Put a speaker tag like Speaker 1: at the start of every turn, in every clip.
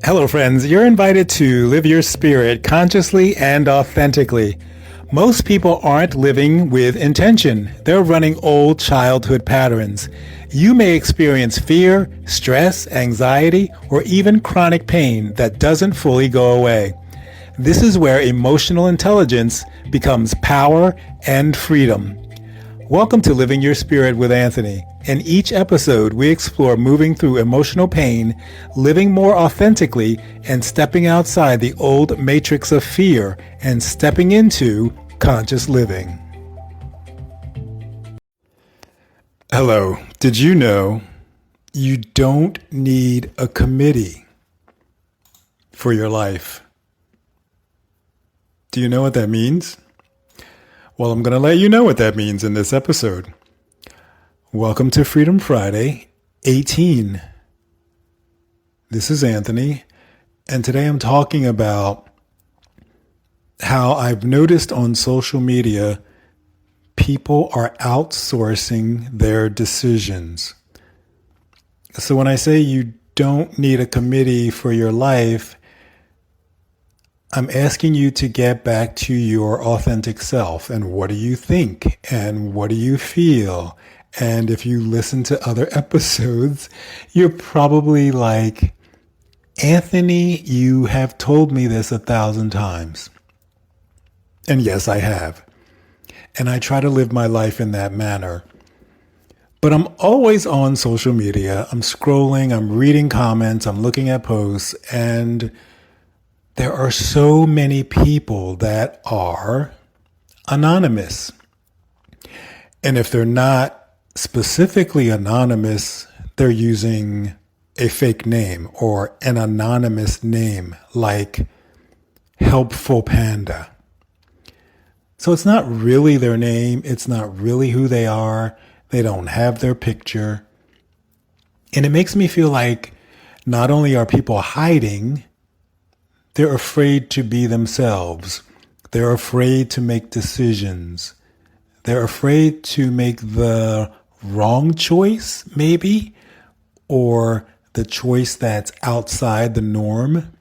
Speaker 1: Hello, friends. You're invited to live your spirit consciously and authentically. Most people aren't living with intention. They're running old childhood patterns. You may experience fear, stress, anxiety, or even chronic pain that doesn't fully go away. This is where emotional intelligence becomes power and freedom. Welcome to Living Your Spirit with Anthony. In each episode, we explore moving through emotional pain, living more authentically, and stepping outside the old matrix of fear and stepping into conscious living. Hello. Did you know you don't need a committee for your life? Do you know what that means? Well, I'm going to let you know what that means in this episode. Welcome to Freedom Friday 18. This is Anthony, and today I'm talking about how I've noticed on social media people are outsourcing their decisions. So when I say you don't need a committee for your life, I'm asking you to get back to your authentic self and what do you think and what do you feel? And if you listen to other episodes, you're probably like, Anthony, you have told me this 1,000 times. And yes, I have. And I try to live my life in that manner. But I'm always on social media. I'm scrolling, I'm reading comments, I'm looking at posts, and there are so many people that are anonymous. And if they're not specifically anonymous, they're using a fake name or an anonymous name like Helpful Panda. So it's not really their name. It's not really who they are. They don't have their picture. And it makes me feel like not only are people hiding, they're afraid to be themselves. They're afraid to make decisions. They're afraid to make the wrong choice, maybe, or the choice that's outside the norm.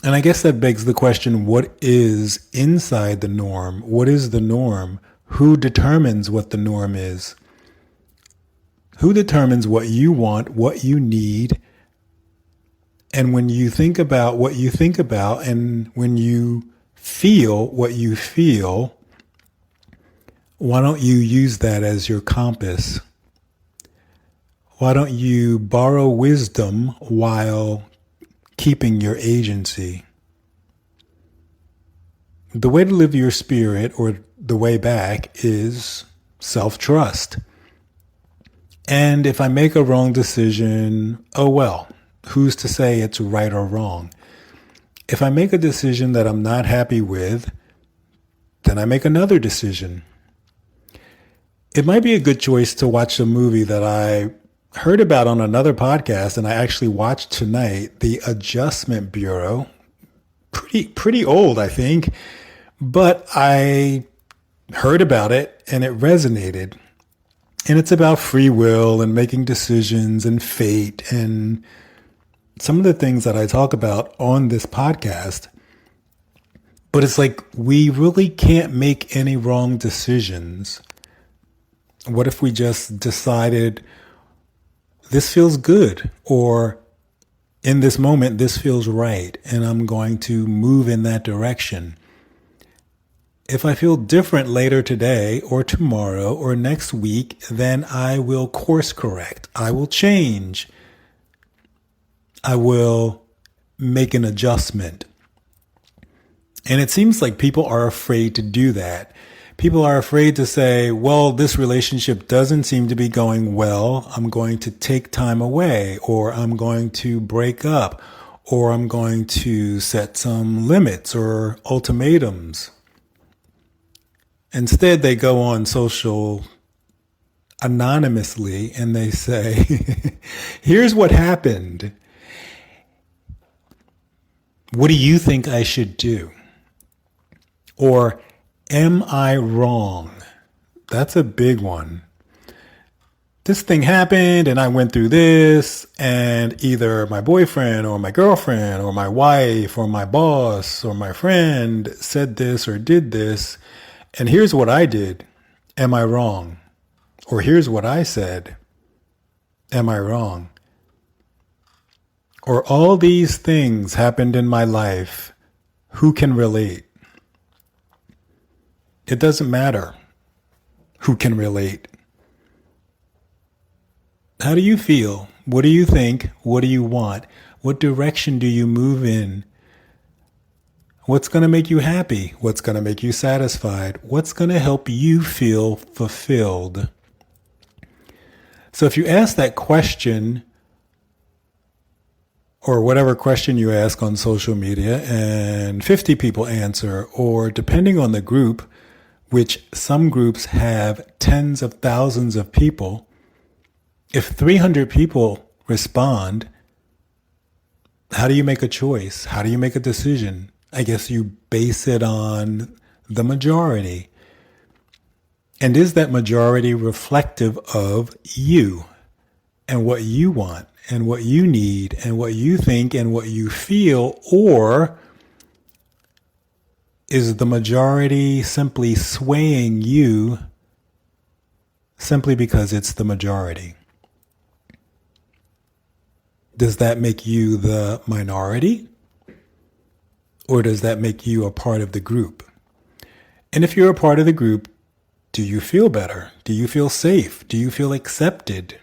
Speaker 1: And I guess that begs the question, what is inside the norm? What is the norm? Who determines what the norm is? Who determines what you want, what you need? And when you think about what you think about and when you feel what you feel, why don't you use that as your compass? Why don't you borrow wisdom while keeping your agency? The way to live your spirit, or the way back, is self-trust. And if I make a wrong decision, oh well. Who's to say it's right or wrong? If I make a decision that I'm not happy with, then I make another decision. It might be a good choice to watch a movie that I heard about on another podcast, and I actually watched tonight, The Adjustment Bureau. Pretty old, I think, but I heard about it and it resonated. And it's about free will and making decisions and fate and some of the things that I talk about on this podcast. But it's like, we really can't make any wrong decisions. What if we just decided this feels good, or in this moment, this feels right, and I'm going to move in that direction. If I feel different later today or tomorrow or next week, then I will course correct. I will change. I will make an adjustment. And it seems like people are afraid to do that. People are afraid to say, well, this relationship doesn't seem to be going well. I'm going to take time away, or I'm going to break up, or I'm going to set some limits or ultimatums. Instead, they go on social anonymously and they say, here's what happened. What do you think I should do? Or, am I wrong? That's a big one. this thing happened and I went through this, and either my boyfriend or my girlfriend or my wife or my boss or my friend said this or did this, and here's what I did. Am I wrong? Or here's what I said. Am I wrong? Or all these things happened in my life. Who can relate? It doesn't matter who can relate. How do you feel? What do you think? What do you want? What direction do you move in? What's going to make you happy? What's going to make you satisfied? What's going to help you feel fulfilled? So if you ask that question, or whatever question you ask on social media, and 50 people answer, or depending on the group, which some groups have tens of thousands of people, if 300 people respond, how do you make a choice? How do you make a decision? I guess you base it on the majority. And is that majority reflective of you and what you want and what you need and what you think and what you feel? Or is the majority simply swaying you simply because it's the majority? Does that make you the minority? Or does that make you a part of the group? And if you're a part of the group, do you feel better? Do you feel safe? Do you feel accepted?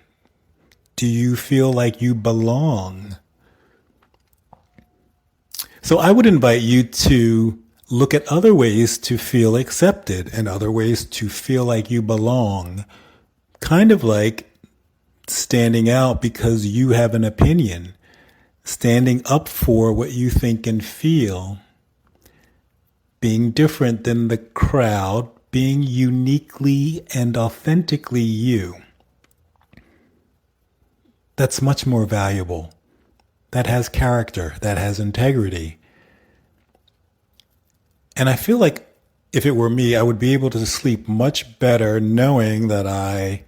Speaker 1: Do you feel like you belong? So I would invite you to look at other ways to feel accepted and other ways to feel like you belong. Kind of like standing out because you have an opinion, standing up for what you think and feel, being different than the crowd, being uniquely and authentically you. That's much more valuable. That has character, that has integrity. And I feel like if it were me, I would be able to sleep much better knowing that I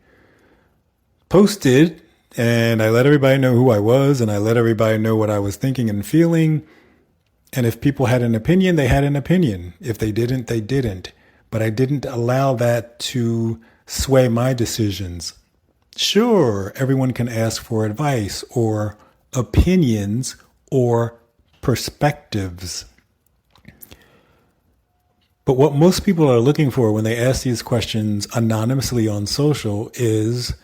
Speaker 1: posted and I let everybody know who I was, and I let everybody know what I was thinking and feeling. And if people had an opinion, they had an opinion. If they didn't, they didn't. But I didn't allow that to sway my decisions. Sure, everyone can ask for advice or opinions or perspectives. But what most people are looking for when they ask these questions anonymously on social is,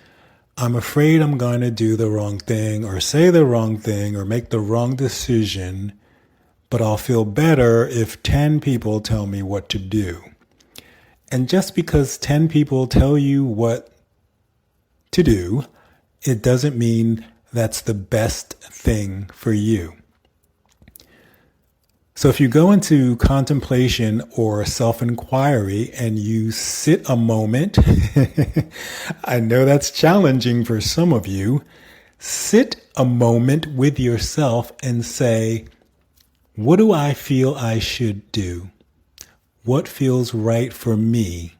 Speaker 1: I'm afraid I'm going to do the wrong thing or say the wrong thing or make the wrong decision, but I'll feel better if 10 people tell me what to do. And just because 10 people tell you what to do, it doesn't mean that's the best thing for you. So if you go into contemplation or self-inquiry and you sit a moment, I know that's challenging for some of you, sit a moment with yourself and say, what do I feel I should do? What feels right for me?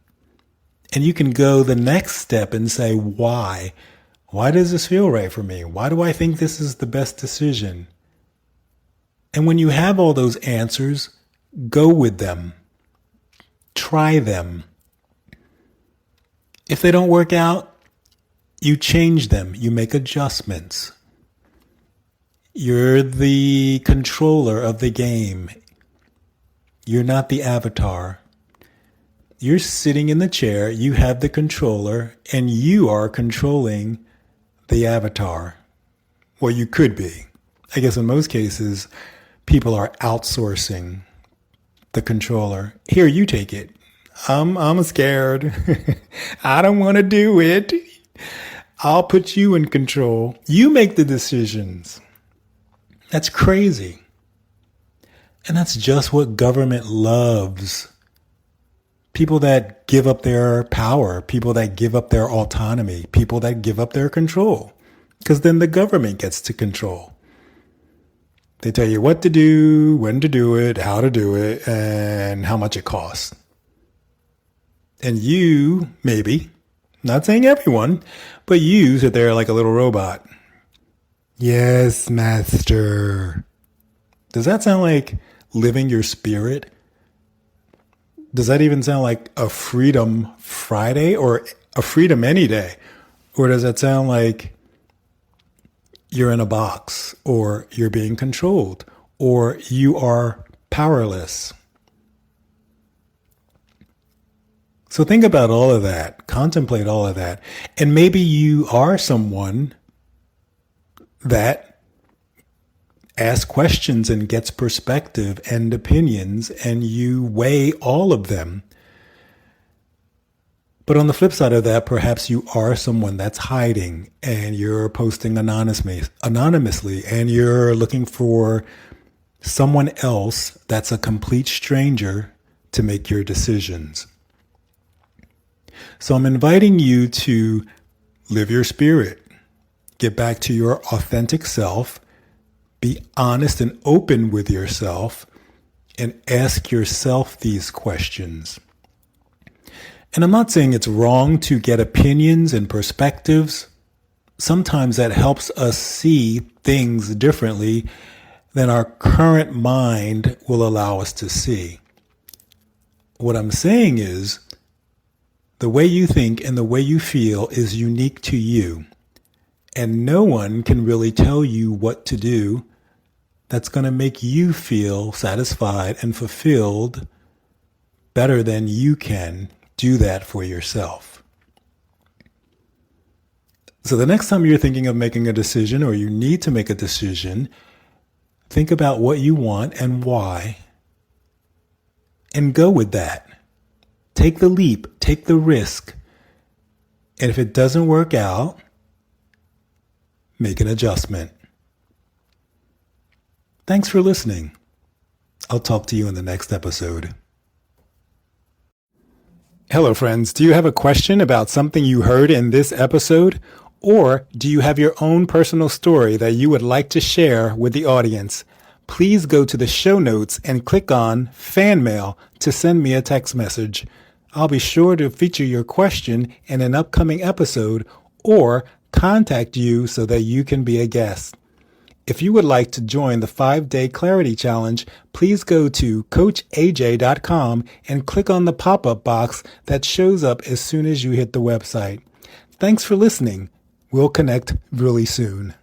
Speaker 1: And you can go the next step and say, why? Why does this feel right for me? Why do I think this is the best decision? And when you have all those answers, go with them. Try them. If they don't work out, you change them. You make adjustments. You're the controller of the game. You're not the avatar. You're sitting in the chair, you have the controller, and you are controlling the avatar. Well, you could be. I guess in most cases, people are outsourcing the controller. Here, you take it. I'm scared. I don't want to do it. I'll put you in control. You make the decisions. That's crazy. And that's just what government loves. People that give up their power, people that give up their autonomy, people that give up their control. Because then the government gets to control. They tell you what to do, when to do it, how to do it, and how much it costs. And you, maybe, Not saying everyone, but you sit there like a little robot. Yes, master. Does that sound like living your spirit? Does that even sound like a Freedom Friday or a freedom any day? Or does that sound like you're in a box or you're being controlled or you are powerless? So think about all of that, contemplate all of that. And maybe you are someone that asks questions and gets perspective and opinions, and you weigh all of them. But on the flip side of that, perhaps you are someone that's hiding and you're posting anonymously and you're looking for someone else that's a complete stranger to make your decisions. So I'm inviting you to live your spirit, get back to your authentic self, be honest and open with yourself, and ask yourself these questions. And I'm not saying it's wrong to get opinions and perspectives. Sometimes that helps us see things differently than our current mind will allow us to see. What I'm saying is, the way you think and the way you feel is unique to you. And no one can really tell you what to do that's going to make you feel satisfied and fulfilled better than you can do that for yourself. So the next time you're thinking of making a decision or you need to make a decision, think about what you want and why, and go with that. Take the leap, take the risk. And if it doesn't work out, make an adjustment. Thanks for listening. I'll talk to you in the next episode. Hello, friends. Do you have a question about something you heard in this episode? Or do you have your own personal story that you would like to share with the audience? Please go to the show notes and click on Fan Mail to send me a text message. I'll be sure to feature your question in an upcoming episode or contact you so that you can be a guest. If you would like to join the 5-Day Clarity Challenge, please go to CoachAJ.com and click on the pop-up box that shows up as soon as you hit the website. Thanks for listening. We'll connect really soon.